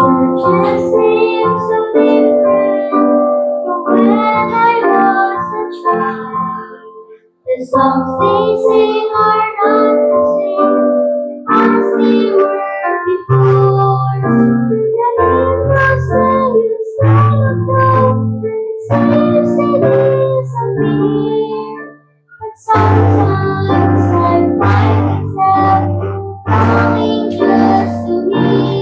Churches seem so different from when I was a child. The songs they sing are not the same as they were before. The hymns they used long ago, it seems they disappear. But sometimes I find myself longing just to hear.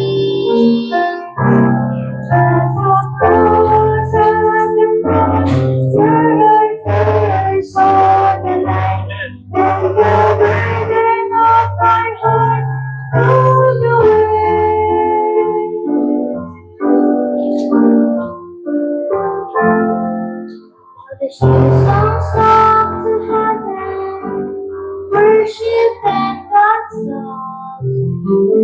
At the cross of the cross, where I first saw the light, and the burden of my heart rolled away. The songs song to heaven, worship and God's love.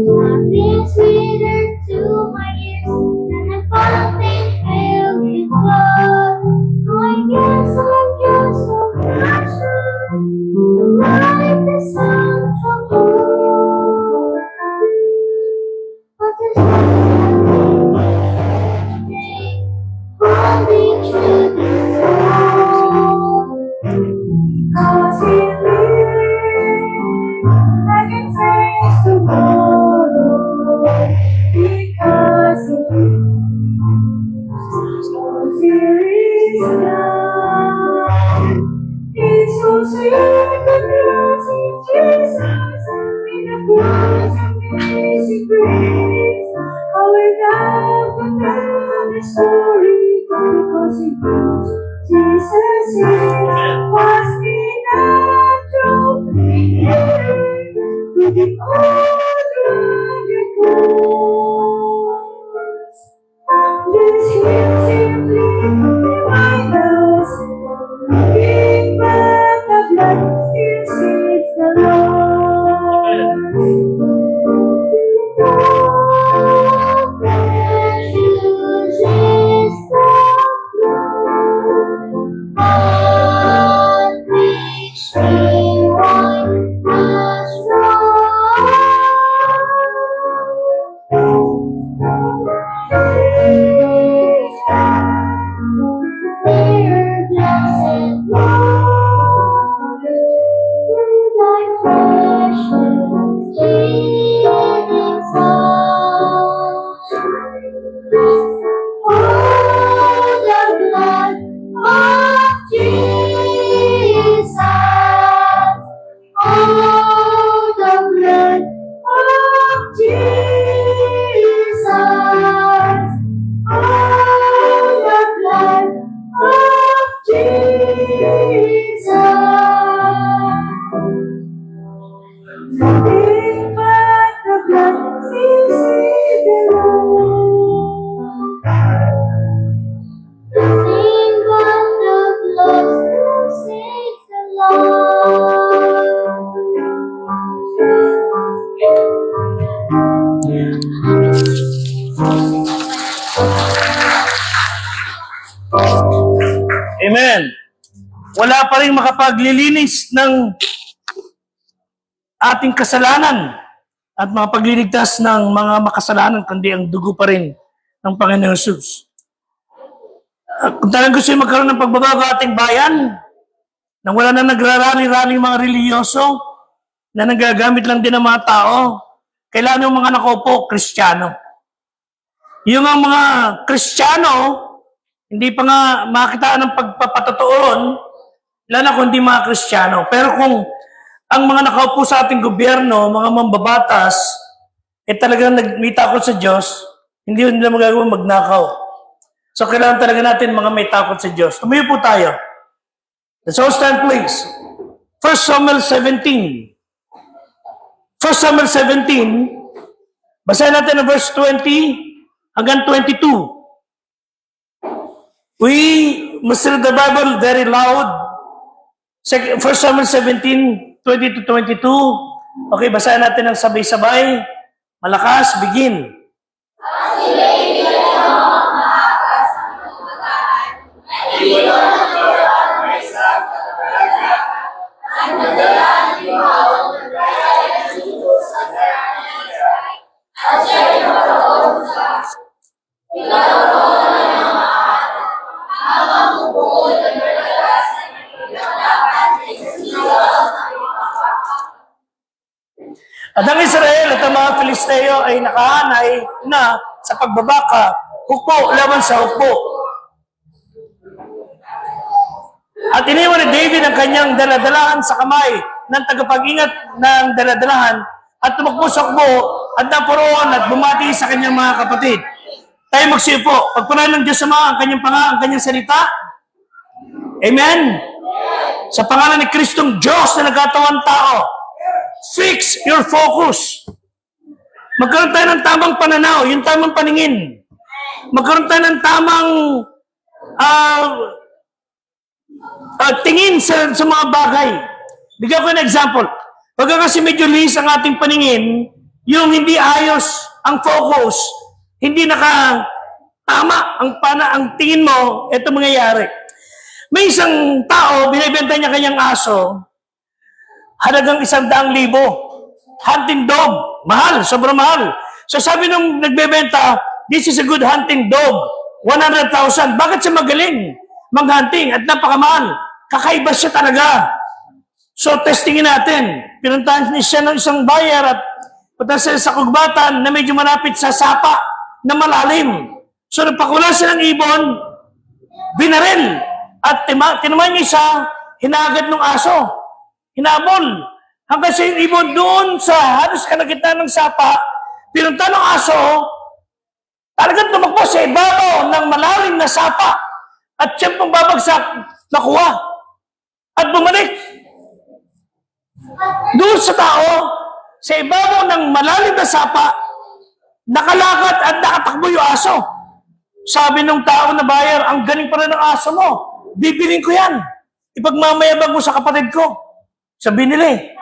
Nothing sweeter to my ears than a fountain filled with blood. I guess I'm just so passionate, like the sun from moon. But there's nothing holding true to soul. Cause He lives, I can face tomorrow. Because He lives, all fear is gone. It's so sweet the cross in Jesus, in the cross amazing grace. How I love to tell the story, because it proves Jesus was enough to bring to the old rugged cross. This hymn simply reminds us, looking back, the blood still saves the Lord. Oh, precious is the blood that which we once was dear blessed Lord, thy precious living Son. Oh, the blood of Jesus. Oh, the blood of Jesus. Oh, the blood of Jesus. Nothing but the blood still saves the Lord. Nothing but the blood still saves the Lord. Amen. Wala pa rin makapaglilinis ng ating kasalanan at makapagliligtas ng mga makasalanan, kundi ang dugo pa rin ng Panginoon Jesus. Kung talagang gusto yung magkaroon ng pagbabago ating bayan, nang wala na nagrarally-rally mga reliyoso, na nagagamit lang din ng mga tao, kailangan yung mga nakaupo, Kristiyano. Yung ang mga Kristiyano, hindi pa nga makita ng pagpapatotooon, lalo kung hindi mga Kristiyano. Pero kung ang mga nakaupo sa ating gobyerno, mga mambabatas, talagang may takot sa Diyos, hindi nila magagawa magnakaw. So kailangan talaga natin mga may takot sa Diyos. Tumayo po tayo. Let's all stand please. 1 Samuel 17. 1 Samuel 17, basahin natin ang verse 20 hanggang 22. We must read the Bible very loud. 1 Samuel 17, 20 to 22. Okay, basahin natin ang sabay-sabay. Malakas, begin. At ang Israel at ang mga Filisteo ay nakahanay na sa pagbabaka, hukbo laban sa hukbo. At iniwan ni David ang kanyang daladalahan sa kamay ng tagapag-ingat ng daladalahan at tumakbo sa hukbo at napuroon at bumati sa kanyang mga kapatid. Tayo magsiupo. Pagpunan ng Diyos Ama ang kanyang salita. Amen? Sa pangalan ni Kristong Diyos na nagkatawang tao, fix your focus. Magkaroon tayo ng tamang pananaw, yung tamang paningin. Magkaroon tayo ng tamang tingin sa mga bagay. Bigyan ko ng example. Pagka kasi medyo lihis ang ating paningin, yung hindi ayos ang focus, hindi tama ang tingin mo, ito mangyayari. May isang tao, binibenta niya kanyang aso, halagang 100,000. Hunting dog. Mahal, sobrang mahal. So sabi nung nagbebenta, this is a good hunting dog. 100,000. Bakit siya magaling mag-hunting at napakamahal? Kakaiba siya talaga. So testingin natin. Pinuntahan niya siya ng isang buyer at punta siya sa kugbatan na medyo malapit sa sapa na malalim. So nagpakula siya ng ibon, binaril. At tinaman niya siya, hinagad ng aso. Hinabol. Hanggang sa yung ibon doon sa halos kalagitnaan ng sapa, pinunta ng aso, talagang tumakbo sa ibabaw ng malalim na sapa. At siyang pambabagsak, nakuha. At bumalik. Doon sa tao, sa ibabaw ng malalim na sapa, nakalakad at nakatakbo yung aso. Sabi ng tao na buyer, ang galing pa rin ng aso mo. Bibiling ko yan. Ipagmamayabang mo sa kapatid ko. Sa binili.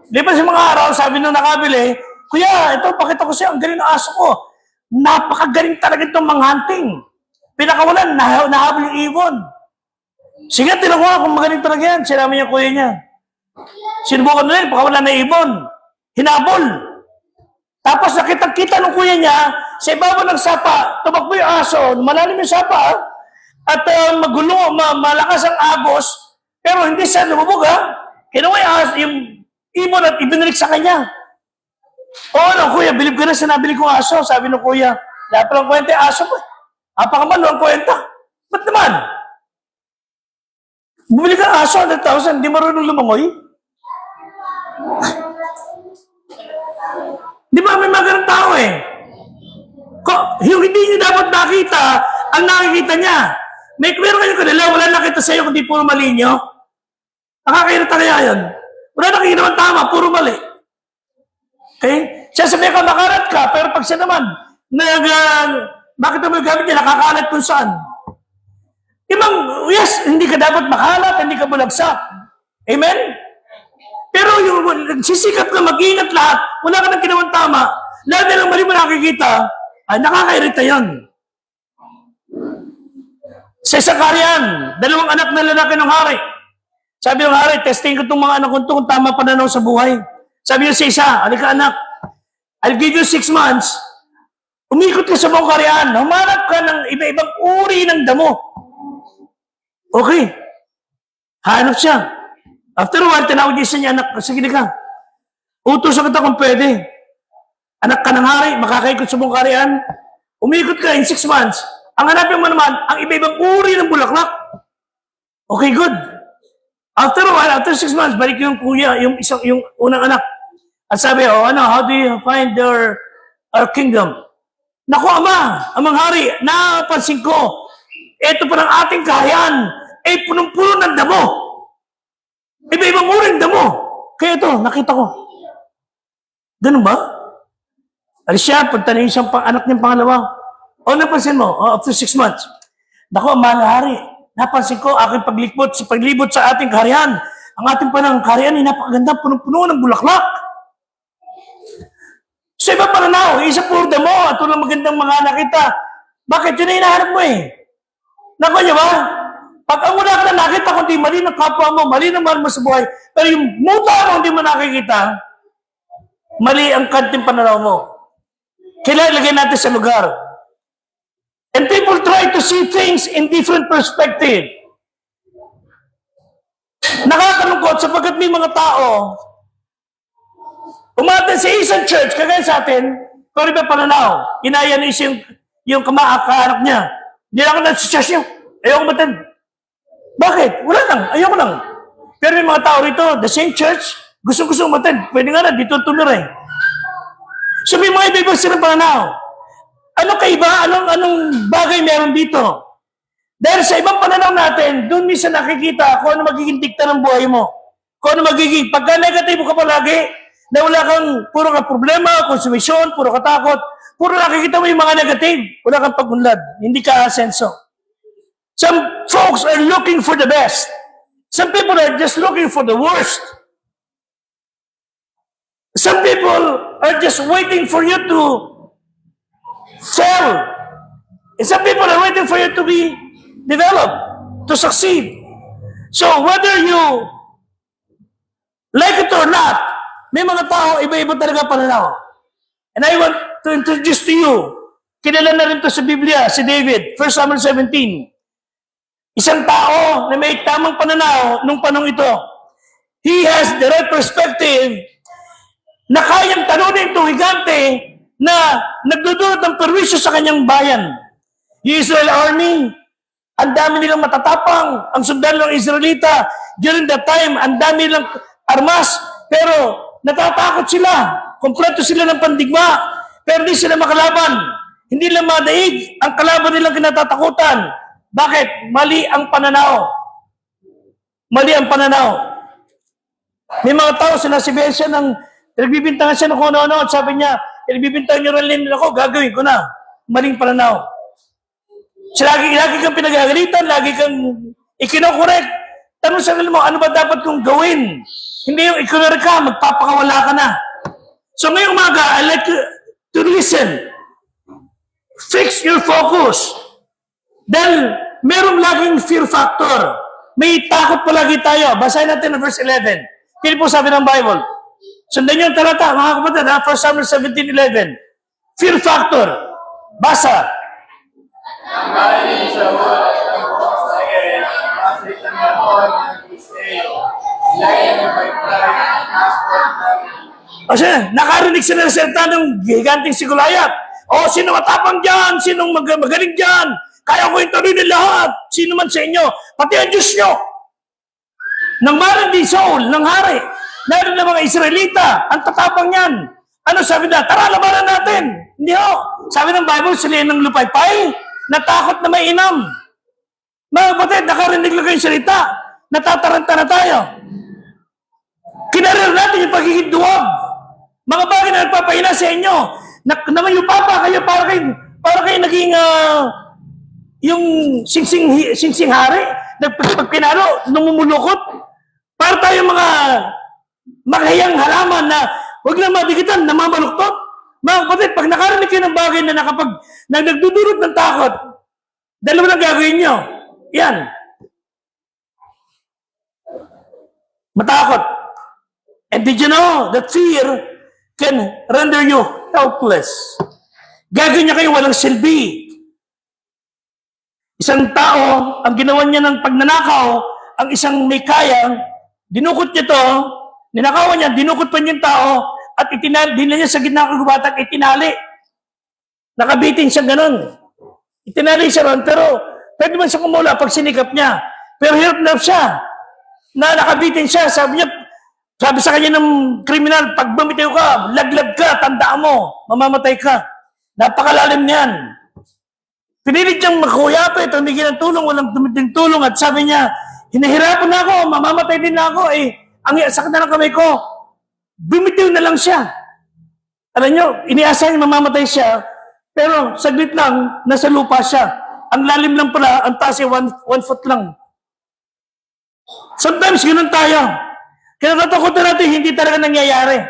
Di ba sa mga araw, sabi nung nakabili, Kuya, ito, pakita ko sa'yo, ang galing ng aso ko. Napakagaling talaga itong hunting. Pinakawalan, nahabol yung ibon. Sige, tinakuha kung magaling talaga yan. Sinabi niya kuya niya. Sinubukan na rin, pakawalan na ibon. Hinabol. Tapos nakita ng kuya niya, sa ibabaw ng sapa, tumakbo yung aso, malalim yung sapa, at magulo, malakas ang agos, pero hindi siya lumubog, ha? Kinuha yung ibon at ibinalik sa kanya. No, kuya, bilib ka na sa nabili kong aso. Sabi ng kuya, lahat palang kwenta yung aso mo. Apakamalo ang kwenta. Ba't naman? Bumili ka ng aso, 100,000, hindi marunong lumangoy. Di ba may mga ganang tao eh? Yung hindi niyo dapat nakita, ang nakikita niya. Meron kayo kanila, wala nakita sa'yo kundi puro mali niyo. Nakakairita kaya yun. Wala nakikita naman tama, puro mali. Okay? Siya sabihin ka, makarat ka, pero pag siya naman, bakit naman gamit niya, nakakalat kung saan? Yes, hindi ka dapat makalat, hindi ka bulagsak. Amen? Pero yung sisikap ka, mag-ingat lahat, wala ka nang ginawang tama, lahat na lang mali mo nakikita, ay nakakairita yun. Sa Sakarian, 2 anak na lalaki ng hari. Sabi ng hari, testing ko itong mga anak ko kung tama pananaw sa buhay. Sabi niya sa isa, halika anak, I'll give you 6 months. Umikot ka sa buong Karian, humanap ka ng iba-ibang uri ng damo. Okay. Hanap siya. After a while, tinawag niya sa niya, anak, sige ka. Utusan kita kung pwede. Anak ka ng hari, makakaikot sa buong Karian. Umikot ka in 6 months. Ang hanapin mo naman, ang iba-ibang uri ng bulaklak. Okay, good. After a while, after 6 months, balik yung kuya, yung unang anak. At sabi, how do you find our kingdom? Naku, ama, amang hari, napansin ko, ito pa ng ating kaharian, punong-puno ng damo. Iba-ibang uring damo. Kaya ito, nakita ko. Ganun ba? Alis siya, pagtanong siyang anak niyang pangalawa. Napansin mo, after 6 months. Naku, mahal na hari, napansin ko, aking paglibot sa ating kaharian. Ang ating panang kaharian ay napakaganda, punong-puno ng bulaklak. Sa iba pananaw, isa puro damo at walang magandang mga nakita. Bakit yun ay hinahanap mo eh? Naku niya ba? Pag ang wala ka na nakita, kundi mali ng kapwa mo, mali ng mahal mo sa buhay, pero yung muta mo hindi mo nakikita, mali ang kanting pananaw mo. Kailangan ilagay natin sa lugar. And people try to see things in different perspective. Nakakalungkot sapagkat may mga tao Umaten sa isang church, kagaya sa atin, kung ba pananaw, inaya na yung kaanak niya. Hindi lang ako na sa church niyo. Ayoko matin. Bakit? Wala lang. Ayoko lang. Pero may mga tao rito, the same church, gusto umaten. Pwede nga na, dito tuloy. So may mga iba-iba silang pananaw. Ano kaiba? Anong bagay meron dito? Dahil sa ibang pananaw natin, doon minsan nakikita kung ano magiging dikta ng buhay mo. Kung ano magiging, pagka negatibo ka palagi, na wala kang, puro ka problema, konsumisyon, puro ka takot, puro nakikita mo yung mga negative, wala kang pagunlad, hindi ka asenso. Some folks are looking for the best. Some people are just looking for the worst. Some people are just waiting for you to fail. And some people are waiting for you to be developed, to succeed. So whether you like it or not, may mga tao, iba-iba talaga pananaw. And I want to introduce to you, kilala na rin to sa Biblia, si David, 1 Samuel 17. Isang tao na may tamang pananaw nung panong ito. He has the right perspective na kayang talunin itong higante na nagdudulot ng perwisyo sa kanyang bayan. Yung Israel army, ang dami nilang matatapang, ang sundalo ng Israelita, during that time, ang dami nilang armas, pero natatakot sila, kompleto sila ng pandigma, pero hindi sila makalaban. Hindi lang madaig ang kalaban nilang kinatatakutan. Bakit? Mali ang pananaw. Mali ang pananaw. May mga tao, sinasibihan siya ng, nagbibintangan siya ng kung ano-ano, at sabi niya, nagbibintangan niyo rin ako, gagawin ko na. Maling pananaw. So, lagi kang pinagagalitan, lagi kang ikinokorek. Tanong sa mo, ano ba dapat kong gawin? Hindi yung ikinorek ka, magpapakawala ka na. So ngayong umaga, I like to listen. Fix your focus. Then, merong laging fear factor. May takot palagi tayo. Basahin natin ang verse 11. Kaya po sabi ng Bible. Sundan niyo ang talata, mga kapatid, 1 Samuel 17:11. Fear factor. Basa. Ang marinig sa wala ng Israel, masik ang lahon ng Israel. Sila ay nagpagpray ang passport namin. Kasi nakarinig sila ng salita ng giganting si Goliath. O, sino matapang dyan? Sinong magaling dyan? Kaya ko ituloy ng lahat. Sino man sa inyo? Pati ang Diyos nyo. Nang marin din Saul, ng hari, narin ng mga Israelita, ang tatapang yan. Ano sabi na? Tara, labanan natin. Hindi ho. Sabi ng Bible, sila ng lupaypay, natakot na may inam. Mga kapatid, nakarinig lang kayong salita. Natataranta na tayo. Kinarir natin yung pagiging duwag. Mga bagay na nagpapahina sa inyo. Naman yung papa kayo para kayo naging yung singsing hari. Pag pinalo, namumulukot. Para tayo mga maghayang halaman na huwag lang madikitan, namamaluktot. Mga kapatid, pag nakarinig kayo ng bagay na nagdudurot ng takot, dalawa lang gagawin nyo. Yan. Matakot. And did you know that fear can render you helpless? Gagawin niya kayo walang silbi. Isang tao, ang ginawa niya ng pagnanakaw, ang isang may kaya, dinukot niya to, ninakawan niya, dinukot pa niya yung tao, at dinala niya sa gitna ng kagubatan, itinali. Nakabitin siya ganun. Itinali siya ron, pero pwede man siya kumula pag sinikap niya. Pero hirap na siya. Na nakabitin siya, sabi sa kanya ng kriminal, pag bumitaw ka, laglag ka, tandaan mo, mamamatay ka. Napakalalim niyan. Pinilit niyang makuyapit, tumigil ng tulong, walang tumiting tulong, at sabi niya, hinahirapan na ako, mamamatay din na ako, ang sakit na ng kamay ko. Bumitiw na lang siya. Alam niyo, iniasahan niya mamamatay siya, pero saglit lang, nasa lupa siya. Ang lalim lang pala, ang taas ay 1 foot lang. Sometimes, ganun tayo. Kaya natakutan natin, hindi talaga nangyayari.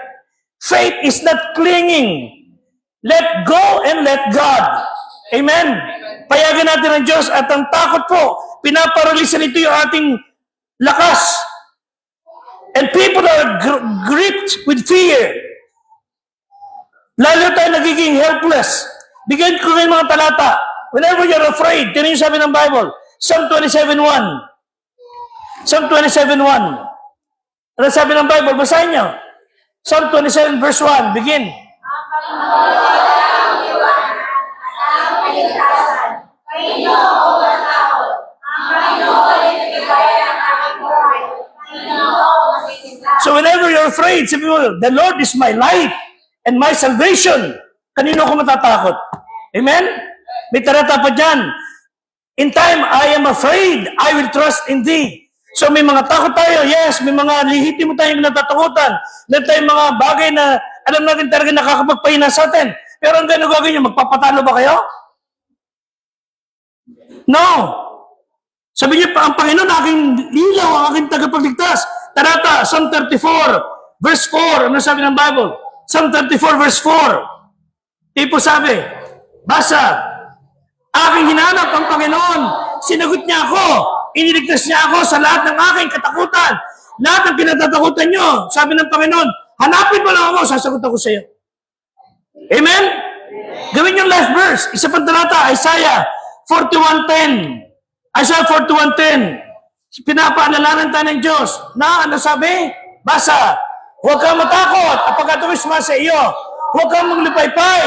Faith is not clinging. Let go and let God. Amen? Payagan natin ang Diyos at ang takot po, pinaparalisa nito yung ating lakas. And people are gripped with fear. Lalo tayo nagiging helpless. Bigyan ko ngayon mga talata. Whenever you're afraid, ito yung sabi ng Bible. Psalm 27:1. Psalm 27:1. Ano sabi ng Bible? Basahin nyo. Psalm 27 verse 1, begin. So whenever you're afraid, sabi mo, the Lord is my light and my salvation. Kanino ako matatakot? Amen? May tarata pa dyan. In time I am afraid, I will trust in thee. So may mga takot tayo, yes, may mga lihitimo tayong natatakutan. Meron tayong mga bagay na alam natin talaga nakakapagpahina sa atin. Pero ang gano'n gagawin nyo, magpapatalo ba kayo? No. Sabi niyo pa, ang Panginoon, aking ilaw, ang aking tagapagligtas. Tarata, Psalm 34, verse 4. Ano sabi ng Bible? Psalm 34, verse 4. Tipo sabi, basa, aking hinanap ang Panginoon, sinagot niya ako, iniligtas niya ako sa lahat ng aking katakutan. Lahat ng kinatatakutan niyo, sabi ng Panginoon, hanapin mo lang ako, sasagot ako sa iyo. Amen? Gawin yung last verse. Isa pang talata, Isaiah 41:10. Isaiah 41:10. Pinapaalalanan tayo ng Diyos na ano sabi? Basa, huwag kang matakot apagkat ako'y sa iyo. Huwag kang maglipaypay.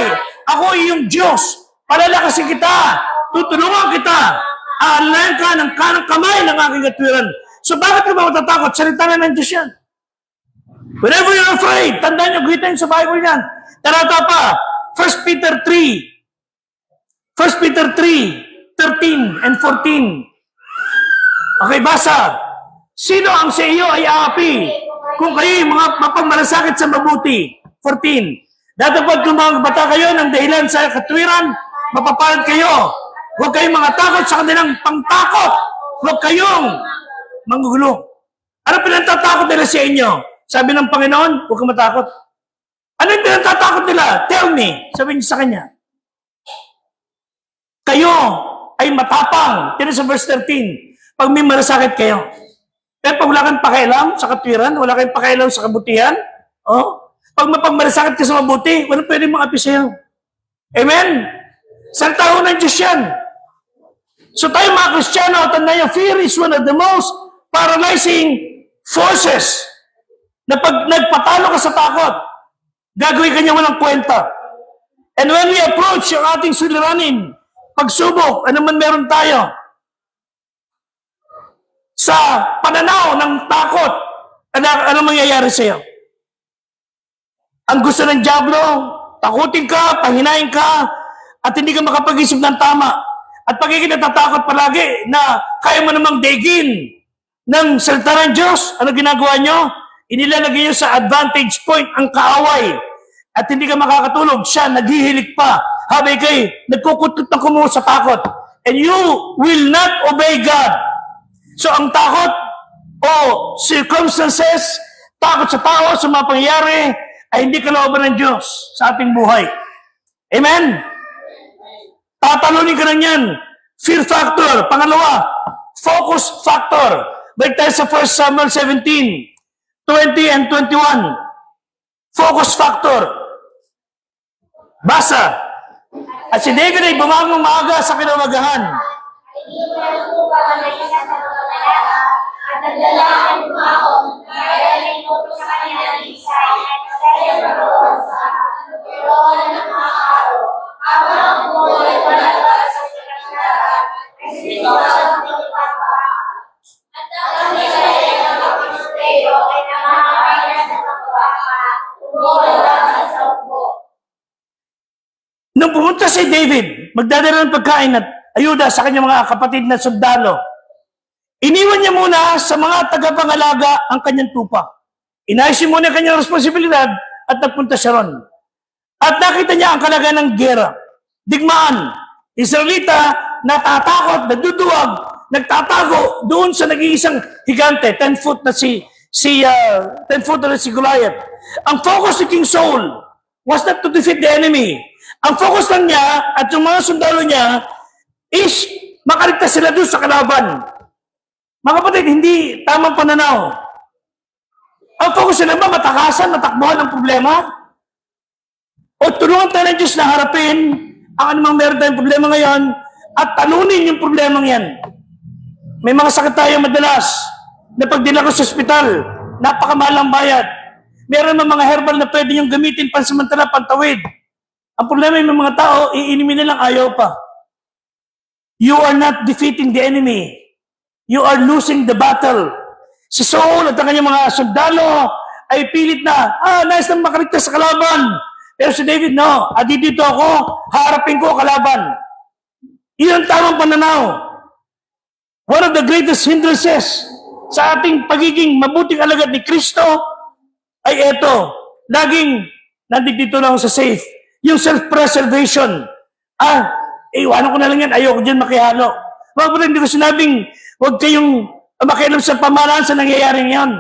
Ako iyong Diyos. Palalakasin kita. Tutulungan kita. Aalayan ka ng kanang kamay ng aking katwiran. So bakit ka ba matatakot? Salita na ng Diyos yan. Whenever you're afraid, tandaan nyo, guhitan sa Bible yan. Tarata pa, 1 Peter 3. 1 Peter 3, 13 and 14. Okay, basa. Sino ang sa iyo ay aapi? Kung kayo'y mga mapagmalasakit sa mabuti. 14. Datapad kung mga bata kayo ng dahilan sa katwiran, mapapalad kayo. Huwag kayong mga takot sa kanilang pangtakot. Huwag kayong manggugulo. Ano pinatatakot nila sa inyo? Sabi ng Panginoon, huwag kang matakot. Ano yung pinatatakot nila? Tell me. Sabi niyo sa kanya. Kayo ay matapang. Yan sa verse 13. Pag may malasakit kayo. Pero pag wala kang pakialam sa katwiran, wala kang pakialam sa kabutihan, pag mapagmalasakit ka sa mabuti, walang pwede makapi sa'yo. Amen? Salita ho ng Diyos yan. So tayo mga Kristiyano, tandaan niyo, fear is one of the most paralyzing forces na pag nagpatalo ka sa takot, gagawin ka niya walang kwenta. And when we approach yung ating suliranin, pagsubok, ano man meron tayo, sa pananaw ng takot, ano mangyayari sa iyo? Ang gusto ng dyablo, takutin ka, pahinain ka, at hindi ka makapag-isip ng tama. At pagiging natatakot palagi na kaya mo namang daigin ng salita ng Diyos, ano ginagawa nyo? Inilalagay nyo sa advantage point ang kaaway. At hindi ka makakatulog, siya naghihilik pa. Habay kay nagkukutot ng kumuha sa takot. And you will not obey God. So ang takot o circumstances, takot sa tao, sa mga pangyayari, ay hindi kalooban ng Diyos sa ating buhay. Amen? Tatalunin ka na yan. Fear factor. Pangalawa, focus factor. Balik tayo sa 1 Samuel 17, 20 and 21. Focus factor. Basa. At si David ay bumangong maaga sa kinawagahan. At nagdalaan kumaon, kaya na'inuto sa kanya ng isay, kaya naroon sa roon ng mga araw, habang umuwi palabas sa kinakilala, ay sinigaw sa pagpapa. At ang Israel ng mga Pilisteo ay namamayan sa pagpapa, umuwi sa upo. Nung pumunta si David, magdadala ng pagkain at ayuda sa kanyang mga kapatid na sundalo, iniwan niya muna sa mga tagapangalaga ang kanyang tupa. Inayos niya muna ang kanyang responsibilidad at nagpunta siya ron. At nakita niya ang kalagayan ng gera. Digmaan, Israelita, natatakot, naduduwag, nagtatago doon sa nag-iisang higante, 10 foot na si Goliath. Ang focus ni King Saul was not to defeat the enemy. Ang focus lang niya at yung mga sundalo niya is makaligtas sila doon sa kalaban. Mga kapatid, hindi tamang pananaw. Ang focus nila ba matakasan, matakbuhan ang problema? O tulungan tayo ng Diyos na harapin ang anumang meron tayong problema ngayon at talunin yung problema yan. May mga sakit tayo madalas na pag dinala ko sa ospital, napakamahal ang bayad. Meron naman mga herbal na pwede niyong gamitin pansamantala, pantawid. Ang problema yung mga tao, iinimin nilang ayaw pa. You are not defeating the enemy. You are losing the battle. Si Saul at ang kanyang mga sundalo ay pilit na, nais na makaligtas sa kalaban. Pero si David, no, dito ako, harapin ko kalaban. Iyon ang tamang pananaw. One of the greatest hindrances sa ating pagiging mabuting alagad ni Kristo ay eto, laging nandito lang sa safe. Yung self-preservation. Iwanan ko na lang yan, ayoko dyan makihalo. Mga hindi ko sinabing, huwag kayong makialam sa pamahalaan sa nangyayaring yan.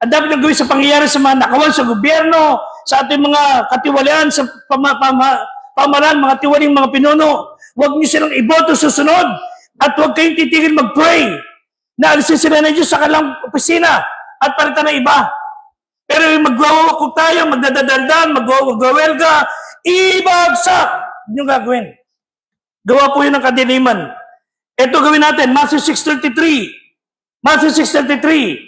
Ang dapat nang gawin sa pangyayari sa mga nakawan sa gobyerno, sa ating mga katiwalian, sa pamahalaan, mga tiwaling mga pinuno, huwag niyo silang iboto susunod at huwag kayong titigil mag-pray na alisin sila ng Diyos sa kanilang opisina at palitan ng iba. Pero yung magwawakok tayo, magdadadaldan, magwawelga, ibagsak. Hindi nyo gagawin. Gawa po yun ng kadiliman. Ito gawin natin, Matthew 6:33. Matthew 6:33.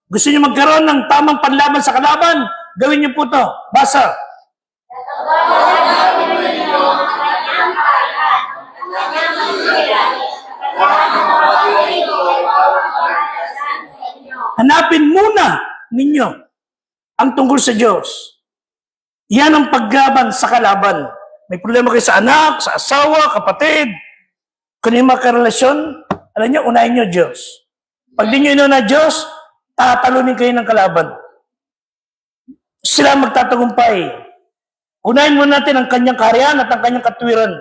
Gusto niyo magkaroon ng tamang panlaban sa kalaban? Gawin niyo po to. Basa. Hanapin muna ninyo ang tungkol sa Diyos. Yan ang paglaban sa kalaban. May problema kayo sa anak, sa asawa, kapatid. Kung yung makarelasyon, alam niyo, unahin niyo Diyos. Pag di niyo inuna Diyos, tatalunin kayo ng kalaban. Sila magtatagumpay. Unahin muna natin ang kanyang kaharian at ang kanyang katwiran.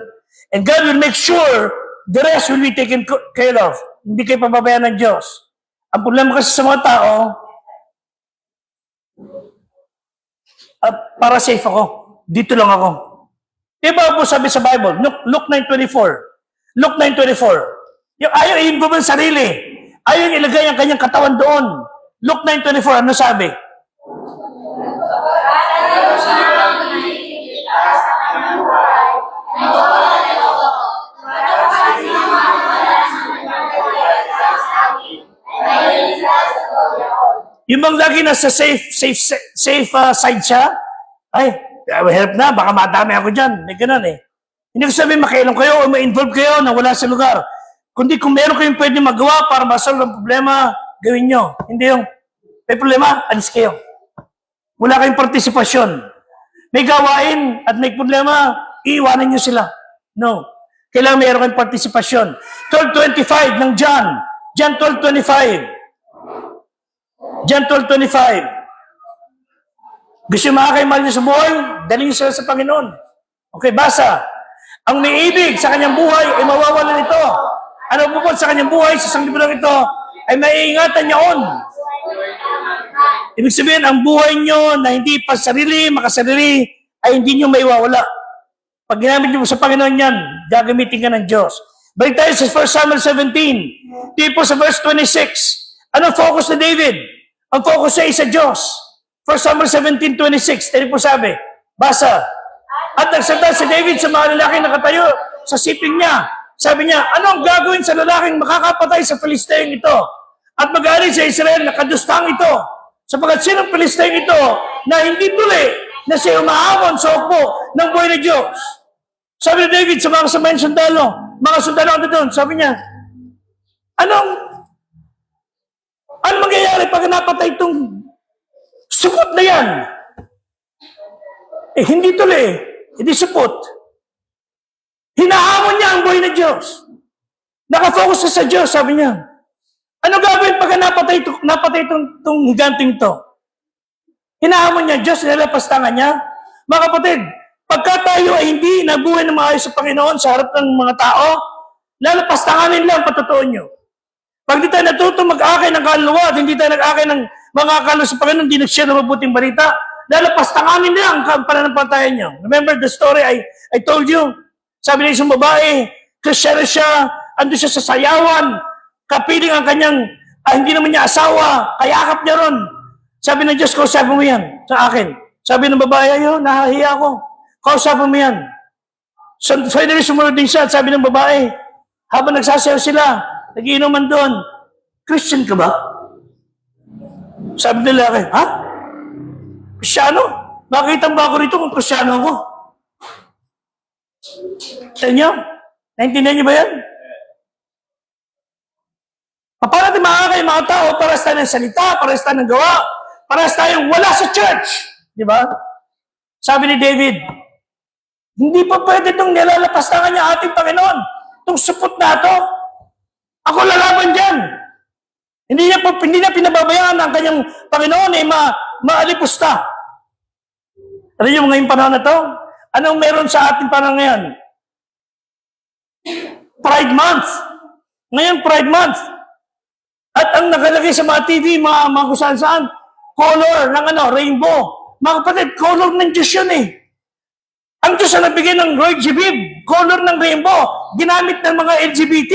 And God will make sure the rest will be taken care of. Hindi kayo pababayaan ng Diyos. Ang problema kasi sa mga tao, para safe ako, dito lang ako. Diba po sabi sa Bible, Luke 9:24. Luke 9:24. Yung ayaw i-improve ang sarili. Ayaw ilagay ang kanyang katawan doon. Luke 9:24, ano sabi? Yung bang lagi nasa safe side siya, ay, help na, baka madami ako dyan. May ganun eh. Hindi ko sabihin makialam kayo o ma-involve kayo na wala sa lugar. Kundi kung meron kayong pwede magawa para masolve ang problema, gawin nyo. Hindi yung, may problema, alis kayo. Wala kayong partisipasyon. May gawain at may problema, iiwanan nyo sila. No. Kailangan meron kayong partisipasyon. 12:25 ng John. John 12:25. John 12:25. Gusto makakaimal niyo sa buhay? Dalhin niyo sila sa Panginoon. Okay, basa. Ang may ibig sa kanyang buhay ay mawawala nito. Ano bukod sa kanyang buhay sa sanglibutan ito ay maiingatan niyaon. Ibig sabihin, ang buhay niyo na hindi pa sarili, makasarili, ay hindi niyo maiwawala. Pag ginamit niyo sa Panginoon yan, gagamitin ka ng Diyos. Balik tayo sa 1 Samuel 17. Tipo sa verse 26. Ano focus ni David? Ang focus niya ay sa Diyos. 1 Samuel 17:26. Tadi po sabi, basa. At nagsalita si David sa mga lalaking nakatayo sa siping niya. Sabi niya, ano ang gagawin sa lalaking makakapatay sa Filisteyong ito? At mag-aaring sa Israel na kadustang ito. Sapagkat sinong Filisteyong ito na hindi tuli na siya umahamon sa upo ng buhay ng Diyos? Sabi ni David sa mga kasamayang sundalo ako doon, sabi niya, ano mangyayari pag napatay itong supot na yan? Hindi tuloy. Hindi supot. Hinahamon niya ang buhay ng Diyos. Nakafocus sa Diyos, sabi niya. Ano gagawin pag napatay itong higanting ito? Hinahamon niya, Diyos, nilalapastangan niya. Mga kapatid, pagka tayo ay hindi nabuhay ng maayos sa Panginoon sa harap ng mga tao, lalapastanganin lang patotoo niyo. Pag di tayo natuto mag-akay ng kaluluwa at hindi tayo nag-akay ng mga akala sa Panginoon, hindi nag-share ng mabuting balita, lalapastanganin lang ang pananampalataya niyo. Remember the story I told you? Sabi ng isang babae, Kristyano siya, ando siya sa sayawan, kapiling ang kanyang, hindi naman niya asawa, kayakap niya ron. Sabi ng Diyos, kausapin mo yan sa akin. Sabi ng babae, ayo, nahahiya ako. Kausapin mo yan. So, finally, sumunod din siya. Sabi ng babae, habang nagsasayaw sila, nagiinuman doon, Christian ka ba? Sabi ng lalaki, ha? Kristyano? Makita ba ako rito kung Kristyano ako? Sa inyo? Naintindihan niyo ba yan? Paano natin makakaya mga tao? Paras tayo ng salita, paras tayo ng gawa, paras tayong wala sa church. Di ba? Sabi ni David, hindi pa pwede itong nilalapastangan niya ating Panginoon. Itong supot na ito. Ako lalaban dyan. Hindi niya pinababayaan ang kanyang Panginoon maalipusta. Alam niyo ngayong panahon na ito? Anong meron sa ating panahon ngayon? Pride Month. Ngayon, Pride Month. At ang nakalagay sa mga TV, mga kung saan-saan, color ng rainbow. Mga kapatid, color ng Diyos yun eh. Ang Diyos ang nagbigay ng Roy G. Biv, color ng rainbow, ginamit ng mga LGBT.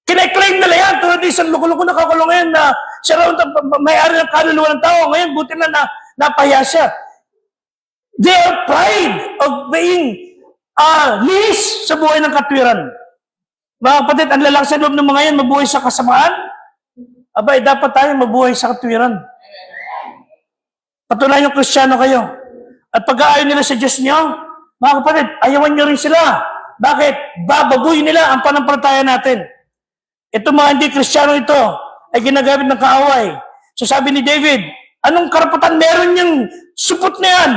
Kine-claim nila yan, tulad isang loko-loko na kakulong ngayon na siya raw may-ari ng kaluluwa ng tao. Ngayon, buti na napahiya siya. They are proud of being lihis sa buhay ng katwiran. Mga kapatid, ang lalaki sa loob ng mga yan, mabuhay sa kasamaan. Abay, dapat tayo mabuhay sa katwiran. Patunayan yung Kristiyano kayo. At pag-aayon nila sa Diyos niyo, mga kapatid, ayawan niyo rin sila. Bakit? Babaguhin nila ang panampalataya natin. Ito mga hindi Kristiyano ito ay ginagamit ng kaaway. So sabi ni David, anong karapatan meron yung supot na yan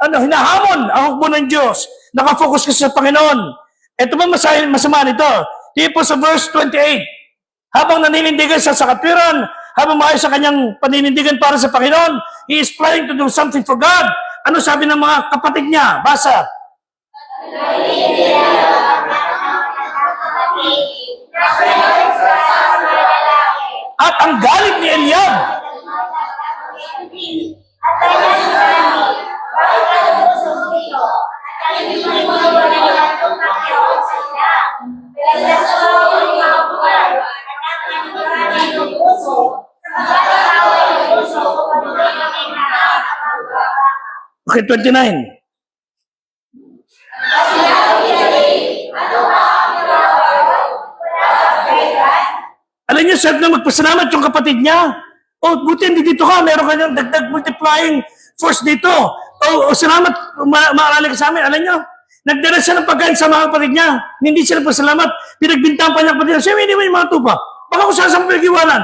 na hinahamon ang hukbo ng Diyos? Nakafocus ka sa Panginoon. Ito ba masama nito? Tipo sa verse 28, habang naninindigan siya sa katwiran, habang maayos sa kanyang paninindigan para sa Panginoon, he is planning to do something for God. Ano sabi ng mga kapatid niya? Basa. At ang galit ni Eliab. Okay, 29. Alam niyo, sarap na magpasalamat yung kapatid niya. O, buti hindi dito ka, meron kanyang dagdag multiplying force dito. O salamat, maalala ka sa amin. Alam niyo, nagdala siya ng pagkain sa mga kapatid niya. Hindi sila pasalamat. Pinagbintangan pa niya kapatid niya. Siya, iniwan yung mga tupa. Baka kung saan sa pinag-iwanan.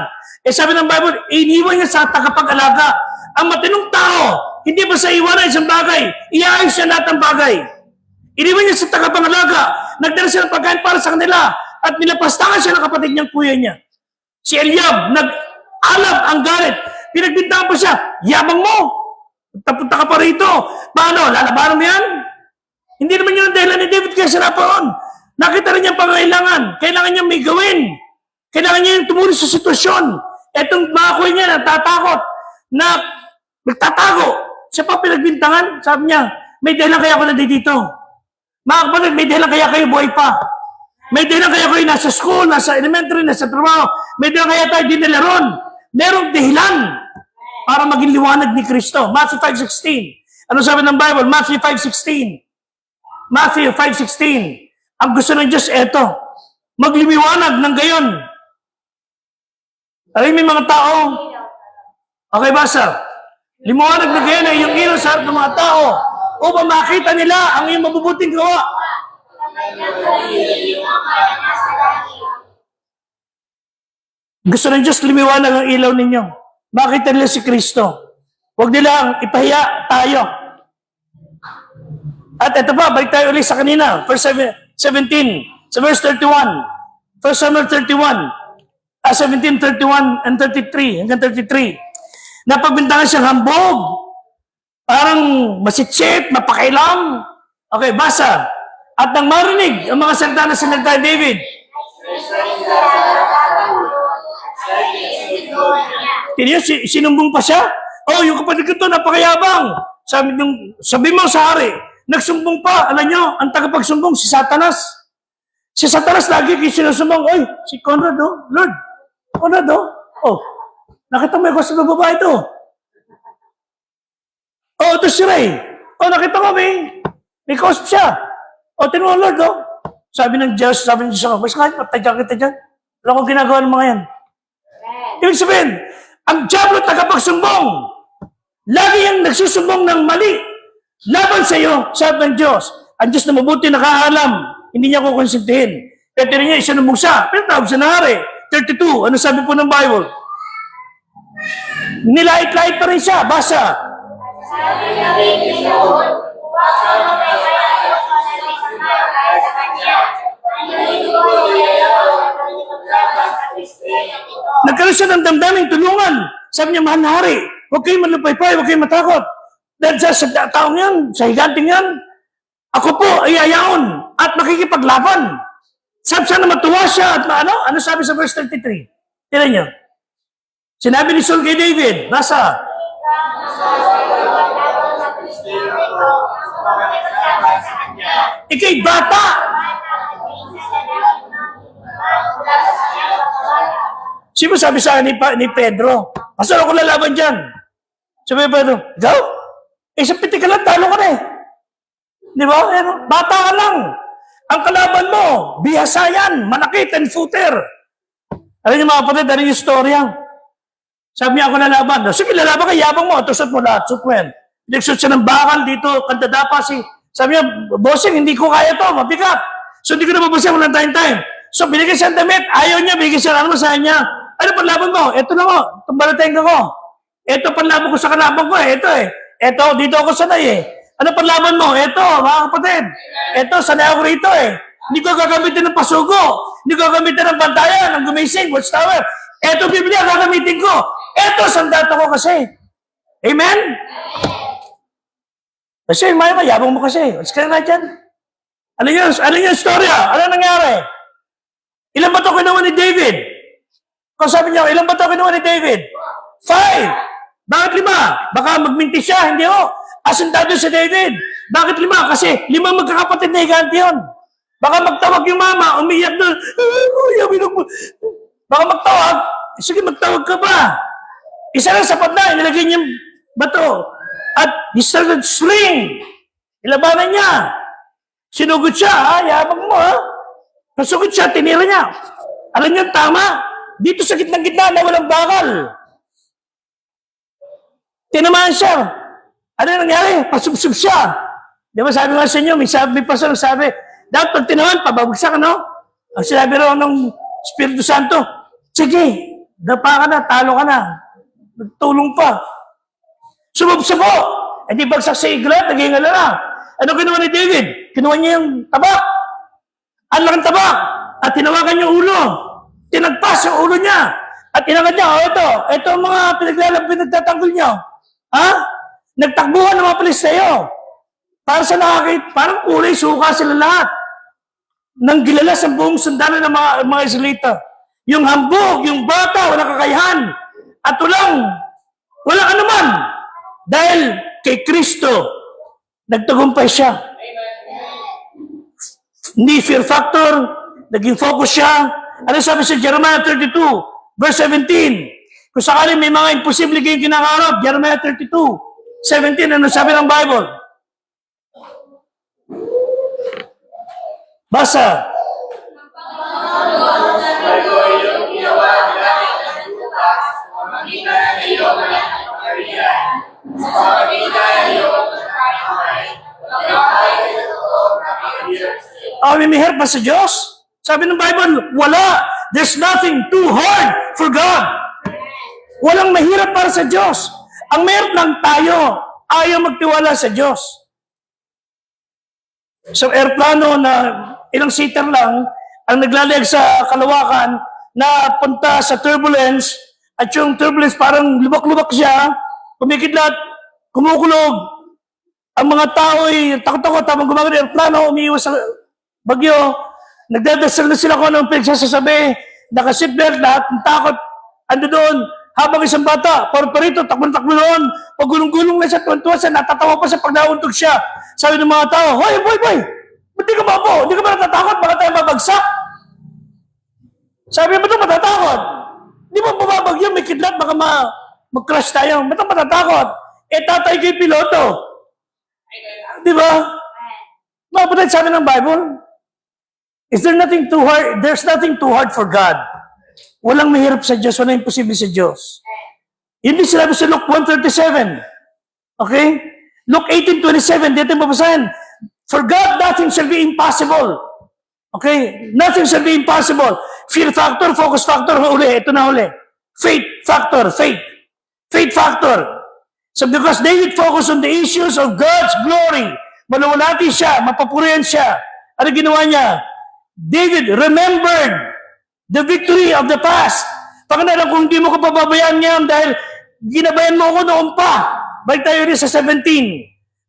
Sabi ng Bible, iniwan niya sa tagapag-alaga. Ang matinong tao, hindi ba sa iwanan isang bagay, iaayos siya lahat ng bagay. Iniwan niya sa tagapag-alaga. Nagdala siya ng pagkain para sa kanila. At nilapastangan siya ng kapatid niyang kuya niya. Si Eliab, nag-alab ang galit. Pinagbintangan pa siya, yabang mo. Tapunta ka pa rito. Paano? Lalabanan mo yan? Hindi naman yun ang dahilan ni David kaya siya naparoon. Nakita rin niya ang pangailangan. Kailangan niya may gawin. Kailangan niya yung tumulong sa sitwasyon. Etong mga kuya niya natatakot na nagtatago. Siya pa pinagbintangan. Sabi niya, may dahilan kaya ako nandito. Mga kapatid, may dahilan kaya kayo buhay pa. May dahilan kaya kayo nasa school, nasa elementary, nasa trabaho. May dahilan kaya tayo dinalaron. Merong dahilan para maging liwanag ni Kristo. Matthew 5:16. Ano sabi ng Bible? Matthew 5:16. Matthew 5:16. Ang gusto ng Diyos, eto. Maglimiwanag ng gayon. Alam may mga tao. Okay, basa. Liwanag ng gayon ay yung ilaw sa harap ng mga tao upang makita nila ang iyong mabubuting gawa. Gusto ng Diyos lumiwanag ang ilaw ninyo. Makita nila si Kristo. Huwag nilang ipahiya tayo. At ito pa, balik tayo ulit sa kanina. Verse 17, sa verse 31. 1 Samuel 31. 17, 31, and 33. Hanggang 33. Napagbintangan siyang hambog. Parang masitsit, mapakailam. Okay, basa. At nang marinig ang mga salita na sinalita ni David, Tiniyo, sinumbong pa siya? Oh, yung kapatid ko to, napakayabang. Sabi mo sa hari, nagsumbong pa. Alam nyo, ang tagapagsumbong, si Satanas. Si Satanas lagi sinusumbong, oy, si Conrad, oh, Lord. Conrad, oh, nakita mo yung gusto ng babae to. Oh, ito si Ray. Oh, nakita mo, may kausap siya. O, tinuwa Lord, Sabi ng Diyos, mas kahit patadyan kita dyan. Wala kong ginagawa ng mga yan. Ibig sabihin, Ang diablo tagapagsumbong. Lagi yung nagsusumbong ng mali. Laban sa iyo, sabi ng Diyos. Ang Diyos na mabuti nakaalam. Hindi niya kukonsintihin. Kaya tira niya, isinumbong siya. Pero tawag siya na hari. 32. Ano sabi po ng Bible? Nilait-lait pa rin siya. Basa. Sabi niya rin Ginoon, huwag ka magkakayaw sa nagsisamay para sa Kanya. Nalilito niya ang paglaban sa Kristiyan ito. Nagkaroon siya ng damdaming tulungan. Sabi niya, mahal na hari, huwag kayong malupay-pay, huwag kayong matakot. Dahil sa taong yan, sa higanting yan, ako po ay ayaon at makikipaglaban. Sabi siya na matuwa siya at ano sabi sa verse 33? Tira niyo. Sinabi ni Saul kay David, nasa, ikay bata. Sino sabi sa akin ni Pedro, pastor ako lalaban dyan. Sabi ni Pedro, ikaw? Sa pitik ka lang, talo ka na eh. Di ba? Bata ka lang. Ang kalaban mo, bihasa yan, manakit and footer. Alam niyo mga kapatid, ano yung istorya? Sabi niya ako lalaban. Sige, lalaban ka, yabang mo. Tusot mo lahat, suit mo yan. Nagsuot siya ng bakal dito, kandadapa si... Sabi niya, bossing, hindi ko kaya to, mabigat. So hindi ko na mabusin, walang time. So binigyan siya ng damit, ayaw niya, binigyan siya ng masahe niya. Ano panlaban mo? Ito na mo, itong balatenga ko. Ito panlaban ko sa kalaban ko eh, ito eh. Ito, dito ako sanay eh. Ano panlaban mo? Ito, mga kapatid. Ito, sanay ako rito eh. Hindi ko gagamitin ng pasugo. Hindi ko gagamitin ng bantayan, ng gumising, watchtower. Ito, Biblia, gagamitin ko. Ito, sandato ko kasi. Amen? Kasi, mayabang mo kasi. What's ka na dyan? Ano yung storya? Ano nangyari? Ilan ba ito kinuha ni David? Kung sabi niya, ilan ba ito kinuha ni David? 5. Bakit 5? Baka magminti siya, hindi ho. Asentado si David. Bakit 5? Kasi 5 magkakapatid na higanti yun. Baka magtawag yung mama, umiyak na, baka magtawag, sige magtawag ka pa. Isa lang sapat na, inilagay niya yung bato. At he started sling. Ilabanan niya. Sinugod siya, yabang mo ha. Nasugod siya, tinira niya. Alam niyo, tama. Dito sa gitna-gitna na walang bakal. Tinamaan siya. Ano yung nangyari? Pasubsub siya. Di ba sabi nga sa inyo, may pastor sabi, dapat pag tinamaan, pabagsak, ano? Ang sinabi raw ng Espiritu Santo, sige, dapa ka na, talo ka na. Nagtulong pa. Sumubsub po. E di bagsak sa iglat, naging alala. Ano kinuha ni David? Kinuha niya yung tabak. Ang laking tabak. At tinawagan yung ulo. Tinagpas yung ulo niya. At inagad niya, ito ang mga pinagtatanggol niyo. Ha? Nagtakbuhan ng mga Palesteo. Para sa nakakit, parang kulay, suka sila lahat. Nang gilala sa buong sundalo ng mga Israelita. Yung hambog, yung bata, walang kakayahan. At walang anuman. Dahil kay Kristo, nagtagumpay siya. Hindi fear factor, naging focus siya. Ano sabi sa Jeremiah 32, verse 17? Kung sakali may mga imposible kayong kinakaharap, Jeremiah 32, 17, ano sabi ng Bible? Basa. May mahirap ba sa Diyos? Sabi ng Bible, wala. There's nothing too hard for God. Walang mahirap para sa Diyos. Ang mahirap lang tayo, ayaw magtiwala sa Diyos. So airplano na ilang seater lang, ang naglalayag sa kalawakan na punta sa turbulence, at yung turbulence parang lubak-lubak siya, kumikidlat, kumukulog. Ang mga tao ay takot-takot habang gumagano ng airplano, umiiwas sa bagyo. Nagdadasal na sila kung anong pinagsasasabi, naka-seatbelt, lahat ng takot, ando doon. Habang isang bata, parito, takbo-takbo noon, pag gulong-gulong na siya, tuwan-tuwa siya, natatawa pa siya pag nauntog siya. Sabi ng mga tao, hoy, boy, ba't di ka ba po? Di ka ba natatakot? Baka tayo mabagsak? Sabi, ba't matatakot? Di ba bumabagyo, may kidlat, baka mag-crash tayo. Ba't matatakot? Tatay kay piloto. Di ba? Mga kapatid, sabi ng Bible, is there nothing too hard? There's nothing too hard for God. Walang mahirap sa Diyos, walang imposible sa Diyos. Yun din sinabi sa Luke 1:37. Okay? Luke 18:27, dito yung babasahin. For God, nothing shall be impossible. Okay? Nothing shall be impossible. Fear factor, focus factor, uli. Ito na uli. Faith factor, faith. Faith factor. So because David focused on the issues of God's glory, maluwalhati siya, mapapurihan siya. Ano ginawa niya? David remembered the victory of the past. Pagkanalang kung hindi mo ko pababayaan ngayon dahil ginabayan mo ako noon pa. Balik tayo rin sa 17.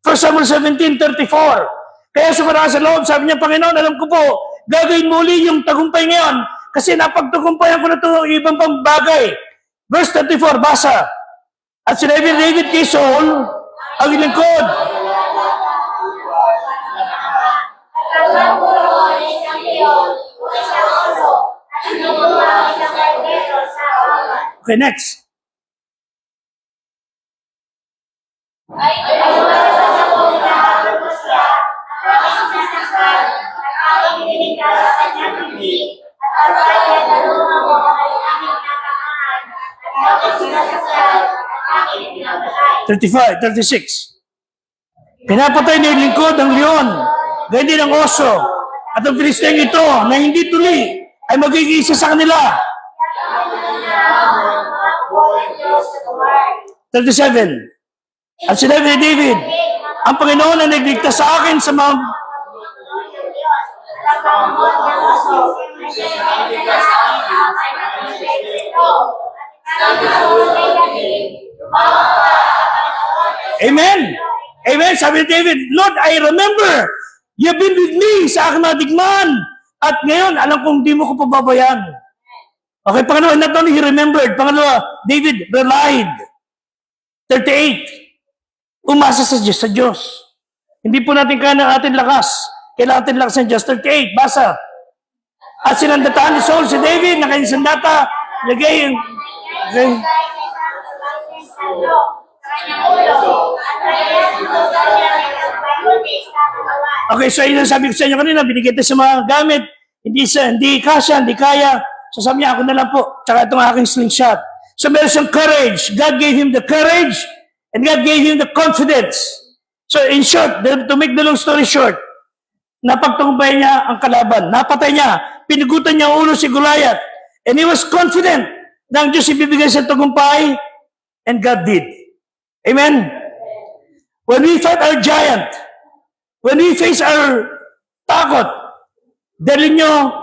1 Samuel 17:34. Kaya sumara sa loob, sabi niya, Panginoon, alam ko po, gagawin mo uli yung tagumpay ngayon kasi napagtagumpayan ko na ito ibang pang bagay. Verse 34, basa. At sinabi ni David kay Saul, ang lingkod. Okay, next. Thirty-five, 36. Pinapatay ni lingkod ang leon, gayon din ang oso, at ang Filisteng ito na hindi tuli ay magiging isa sa kanila. 37. At sinabi ni David, ang Panginoon ang nagligtas sa akin sa mga Amen. Amen. Sabi ni David, Lord, I remember, you've been with me sa aking mga digmaan. At ngayon, alam kong di mo ko pababayaan. Okay, pangalawa, not only he remembered, pangalawa, David relied. 38. Umasa sa Diyos, sa Diyos. Hindi po natin kaya ng ating lakas. Kailangan ating lakas ng Diyos. 38, basa. At sinandataan ni Saul si David na kanyang sandata, lagay yung... Okay, so yun ang sabi ko sa inyo kanina, binigyan tayo sa mga gamit, hindi kasya, hindi kaya. So sabi niya, ako na lang po, tsaka itong aking slingshot. So meron siyang courage. God gave him the courage and God gave him the confidence. So in short, to make the long story short, napagtagumpay niya ang kalaban. Napatay niya. Pinugutan niya ang ulo si Goliath. And he was confident na ang Diyos ibibigay sa tagumpay. And God did. Amen? When we fight our giant, when we face our takot, dalhin nyo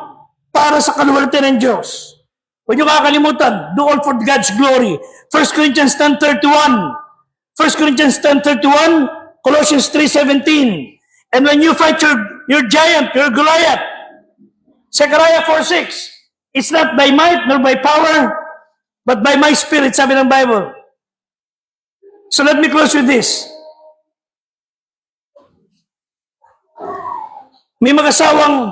para sa kaluwalhatian ng Diyos. Huwag nyo kakalimutan, do all for God's glory. 1 Corinthians 10:31. 1 Corinthians 10:31, Colossians 3:17. And when you fight your giant, your Goliath, Zechariah 4:6, it's not by might nor by power, but by my spirit, sabi ng Bible. So let me close with this. May mag-asawang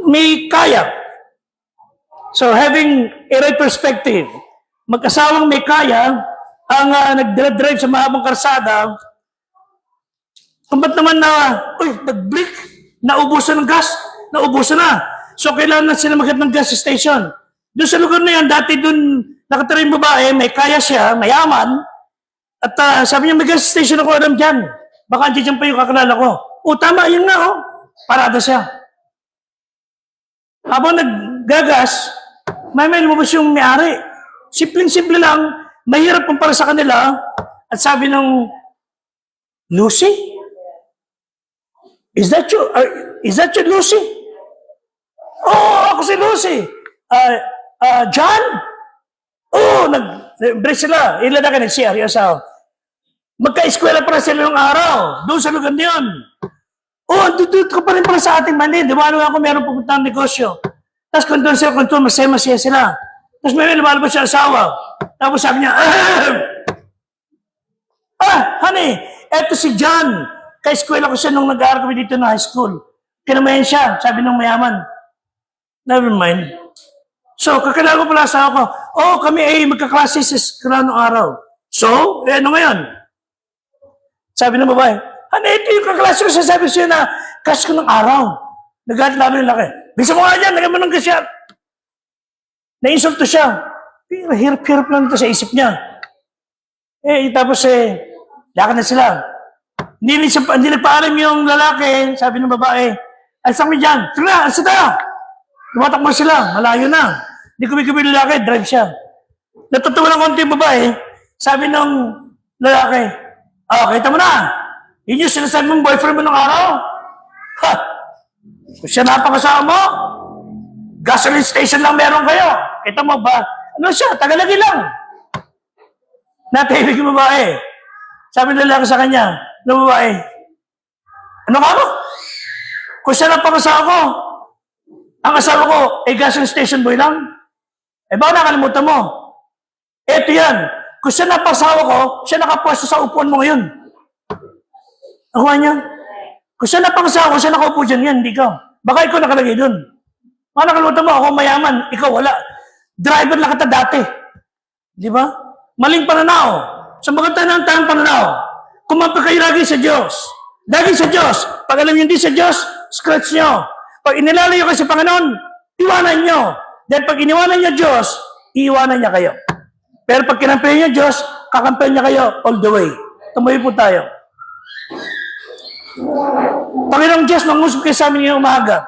may kaya. So having a right perspective, mag-asawang may kaya ang nag-drive sa mahabang karsada, kung ba't naman nag-break, naubusan ng gas, naubusan na. So kailangan na sila maghanap ng gas station. Doon sa lugar na yan, dati doon nakatira yung babae, may kaya siya, mayaman, at sabi niya, may gas station ako, alam dyan. Baka andyan pa yung kakalala ko. O tama, yun nga, parada siya. Habang naggagas, may lumabas yung may-ari. Simpleng-simple lang, mahirap pang para sa kanila. At sabi ng, Lucy? Is that you? Is that you, Lucy? Oh, ako si Lucy. John? Oh, nag-break sila. Ilan na ka nag-CR, yung asawa. Magka-eskwela para sila ng araw. Doon sa lugar niyon. Oh, dudut ka pa rin para sa ating mani. Di ba ano ako meron pupuntang negosyo. Tapos kung doon sila, kung doon masaya sila. Tapos may lumalabas siya asawa. Tapos sabi niya, honey, eto si John. Ka-eskwela ko siya nung nag-aaral kami dito na high school. Kinamayan siya, sabi ng mayaman. Never mind. So, kakilala ko pala asawa ko, kami ay magkaklase sa eskwela nung araw. So, ano ngayon? Sabi ng babae, ano ito yung kaklase ko, sasabi siya na kas ko ng araw. Nag-aaral namin yung laki. Bisa mo nga dyan, nagam mo ng gasya. Nainsulto siya. Pero hirap-hirap lang ito sa isip niya. Tapos lakad na sila. Hindi nagpaalam yung lalaki, sabi ng babae, alis kami dyan. Sige na, alis na. Tumatakbo sila, malayo na. Hindi kumikibi yung lalaki, drive siya. Natutuwa ng konti yung babae, sabi ng lalaki, kita mo na. Yun yung sinasabi mong boyfriend mo ng araw. Ha! Kung siya napakasama mo, gasoline station lang meron kayo. Kita mo ba? Ano siya? Tagalagi lang. Natahimik yung babae. Sabi ng lalaki sa kanya, ng babae, ano ka mo? Kung siya napakasama ko, ang asawa ko, gasoline station boy lang. Baka nakalimutan mo. Eto yan. Kung siya napakasama ko, siya nakapwesto sa upuan mo ngayon. Nakuha niya? Kung siya napakasama ko, siya nakaupo dyan yan, hindi ka. Baka ikaw nakalagay dun. Baka nakalimutan mo, ako mayaman, ikaw wala. Driver lang kita dati. Di ba? Maling pananaw. Sa maganda ng tamang pananaw. Kumampi kayo lagi sa Diyos. Lagi sa Diyos. Pag alam niyo hindi sa Diyos, scratch nyo. Pag inilalayo kayo sa Panginoon, iwanan nyo. Dahil pag iniwanan niyo Diyos, iiwanan niya kayo. Pero pag kinampihan niyo Diyos, kakampihan niya kayo all the way. Tumayo po tayo. Panginoong Diyos, mangusap kayo sa amin ngayong umaga.